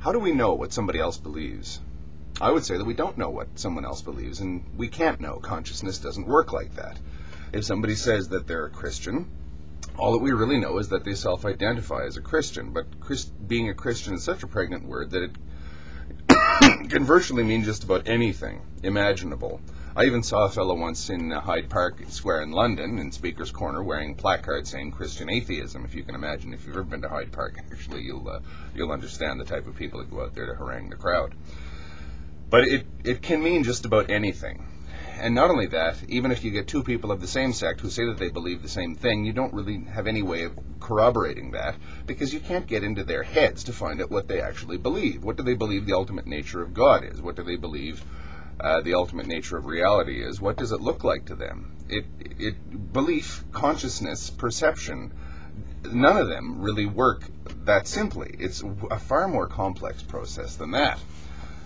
How do we know what somebody else believes? I would say that we don't know what someone else believes, and we can't know. Consciousness doesn't work like that. If somebody says that they're a Christian, all that we really know is that they self-identify as a Christian. But being a Christian is such a pregnant word that it can virtually mean just about anything imaginable. I even saw a fellow once in Hyde Park Square in London, in Speaker's Corner, wearing placards saying Christian atheism. If you can imagine, if you've ever been to Hyde Park, actually, you'll understand the type of people that go out there to harangue the crowd. But it can mean just about anything. And not only that, even if you get two people of the same sect who say that they believe the same thing, you don't really have any way of corroborating that, because you can't get into their heads to find out what they actually believe. What do they believe the ultimate nature of God is? What do they believe the ultimate nature of reality is? What does it look like to them? Belief, consciousness, perception, none of them really work that simply. It's a far more complex process than that.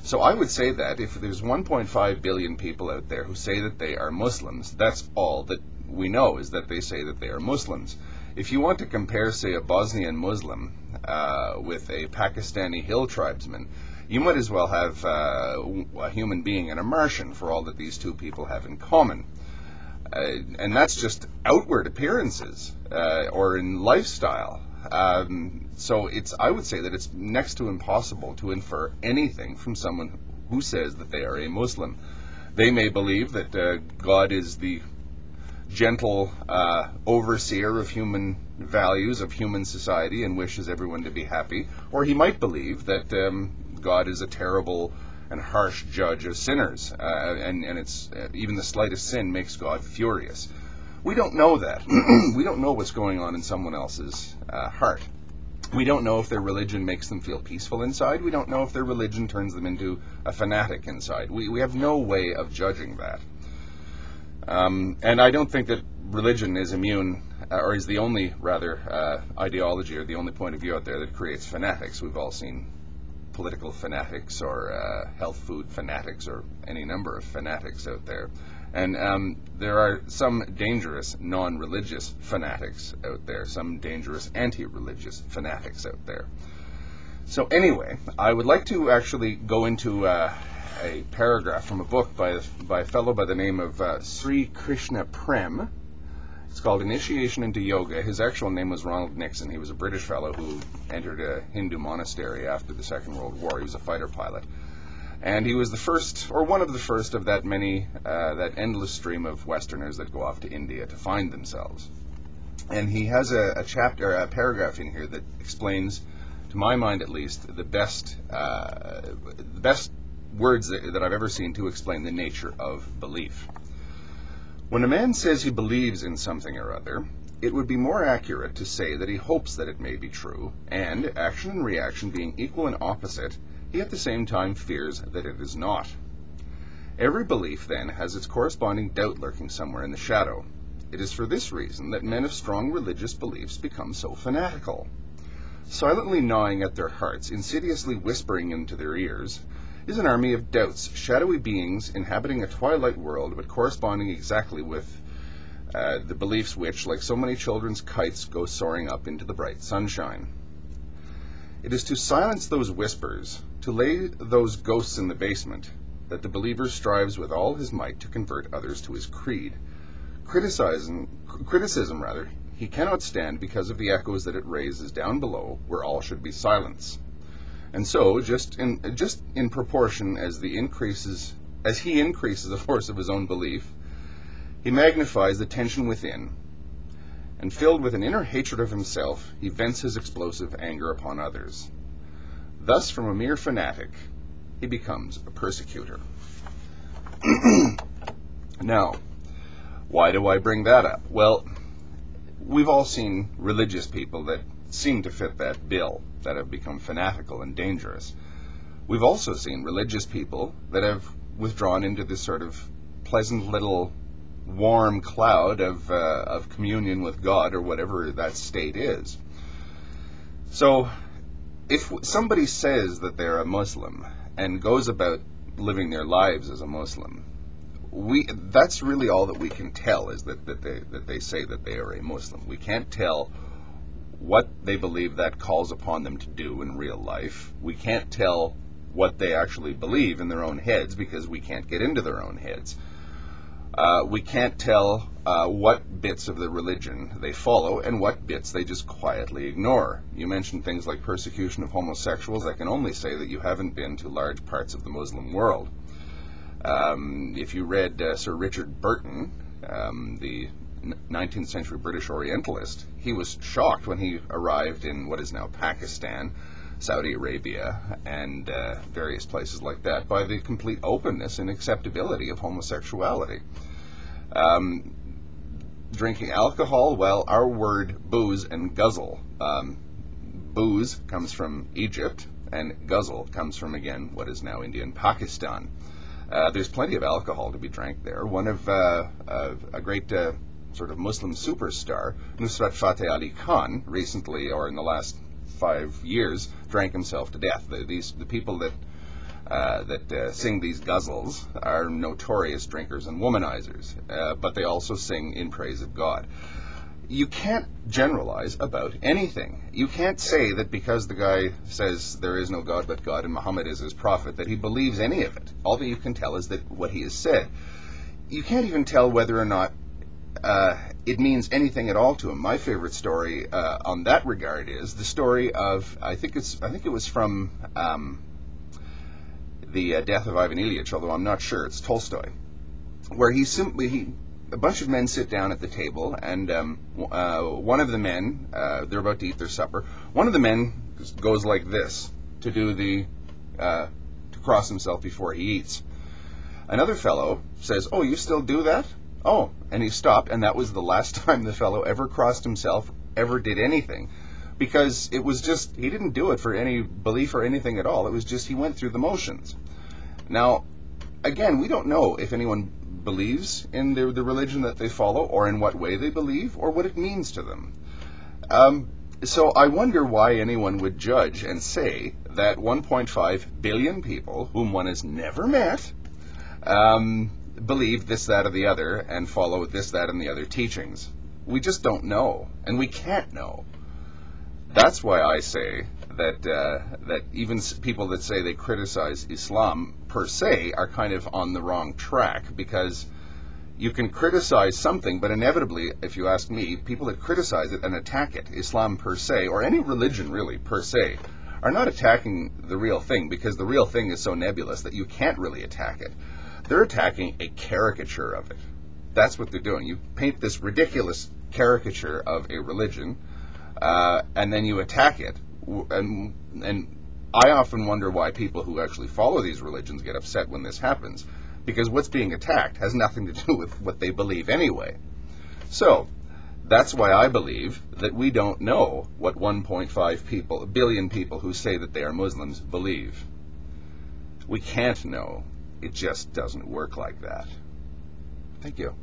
So I would say that if there's 1.5 billion people out there who say that they are Muslims, that's all that we know, is that they say that they are Muslims. If you want to compare, say, a Bosnian Muslim with a Pakistani hill tribesman, you might as well have a human being and a Martian for all that these two people have in common. And that's just outward appearances or in lifestyle. So I would say that it's next to impossible to infer anything from someone who says that they are a Muslim. They may believe that God is the gentle overseer of human values, of human society, and wishes everyone to be happy. Or he might believe that God is a terrible and harsh judge of sinners, and it's even the slightest sin makes God furious. We don't know that. We don't know what's going on in someone else's heart. We don't know if their religion makes them feel peaceful inside. We don't know if their religion turns them into a fanatic inside. We have no way of judging that. And I don't think that religion is immune, or is the only, rather, ideology or the only point of view out there that creates fanatics. We've all seen political fanatics or health food fanatics or any number of fanatics out there. And there are some dangerous non-religious fanatics out there, some dangerous anti-religious fanatics out there. So anyway, I would like to actually go into a paragraph from a book by a fellow by the name of Sri Krishna Prem. It's called Initiation into Yoga. His actual name was Ronald Nixon. He was a British fellow who entered a Hindu monastery after the Second World War. He was a fighter pilot. And he was the first, or one of the first of that endless stream of Westerners that go off to India to find themselves. And he has a paragraph in here that explains, to my mind at least, the best words that I've ever seen to explain the nature of belief. When a man says he believes in something or other, it would be more accurate to say that he hopes that it may be true, and, action and reaction being equal and opposite, he at the same time fears that it is not. Every belief, then, has its corresponding doubt lurking somewhere in the shadow. It is for this reason that men of strong religious beliefs become so fanatical. Silently gnawing at their hearts, insidiously whispering into their ears, is an army of doubts, shadowy beings inhabiting a twilight world, but corresponding exactly with the beliefs which, like so many children's kites, go soaring up into the bright sunshine. It is to silence those whispers, to lay those ghosts in the basement, that the believer strives with all his might to convert others to his creed. Criticism, he cannot stand because of the echoes that it raises down below, where all should be silence. And so, just in proportion as he increases the force of his own belief, he magnifies the tension within, and filled with an inner hatred of himself, he vents his explosive anger upon others. Thus, from a mere fanatic, he becomes a persecutor. Now, why do I bring that up? Well, we've all seen religious people that seem to fit that bill, that have become fanatical and dangerous. We've also seen religious people that have withdrawn into this sort of pleasant little warm cloud of communion with God, or whatever that state is. So, if somebody says that they're a Muslim and goes about living their lives as a Muslim, that's really all that we can tell, is that they say that they are a Muslim. We can't tell what they believe that calls upon them to do in real life. We can't tell what they actually believe in their own heads because we can't get into their own heads. We can't tell what bits of the religion they follow and what bits they just quietly ignore. You mentioned things like persecution of homosexuals. I can only say that you haven't been to large parts of the Muslim world. If you read Sir Richard Burton, the 19th century British Orientalist, he was shocked when he arrived in what is now Pakistan, Saudi Arabia, and various places like that by the complete openness and acceptability of homosexuality. Drinking alcohol, well, our word booze and guzzle. Booze comes from Egypt, and guzzle comes from, again, what is now India and Pakistan. There's plenty of alcohol to be drank there. One of a great sort of Muslim superstar, Nusrat Fateh Ali Khan, recently, or in the last 5 years, drank himself to death. The people that sing these guzzles are notorious drinkers and womanizers, but they also sing in praise of God. You can't generalize about anything. You can't say that because the guy says there is no God but God and Muhammad is his prophet, that he believes any of it. All that you can tell is that what he has said. You can't even tell whether or not it means anything at all to him. My favorite story on that regard is the story of, I think it was from the death of Ivan Ilyich, although I'm not sure. It's Tolstoy, where a bunch of men sit down at the table, and one of the men, they're about to eat their supper. One of the men goes like this to cross himself before he eats. Another fellow says, "Oh, you still do that?" Oh, and he stopped, and that was the last time the fellow ever crossed himself, ever did anything, because it was just, he didn't do it for any belief or anything at all. It was just he went through the motions. Now, again, we don't know if anyone believes in the religion that they follow, or in what way they believe, or what it means to them. So I wonder why anyone would judge and say that 1.5 billion people, whom one has never met, believe this, that, or the other, and follow this, that, and the other teachings. We just don't know, and we can't know. That's why I say that even people that say they criticize Islam per se are kind of on the wrong track, because you can criticize something, but inevitably, if you ask me, people that criticize it and attack it, Islam per se, or any religion really per se, are not attacking the real thing, because the real thing is so nebulous that you can't really attack it. They're attacking a caricature of it. That's what they're doing. You paint this ridiculous caricature of a religion, and then you attack it. And I often wonder why people who actually follow these religions get upset when this happens, because what's being attacked has nothing to do with what they believe anyway. So that's why I believe that we don't know what 1.5 billion people who say that they are Muslims believe. We can't know. It just doesn't work like that. Thank you.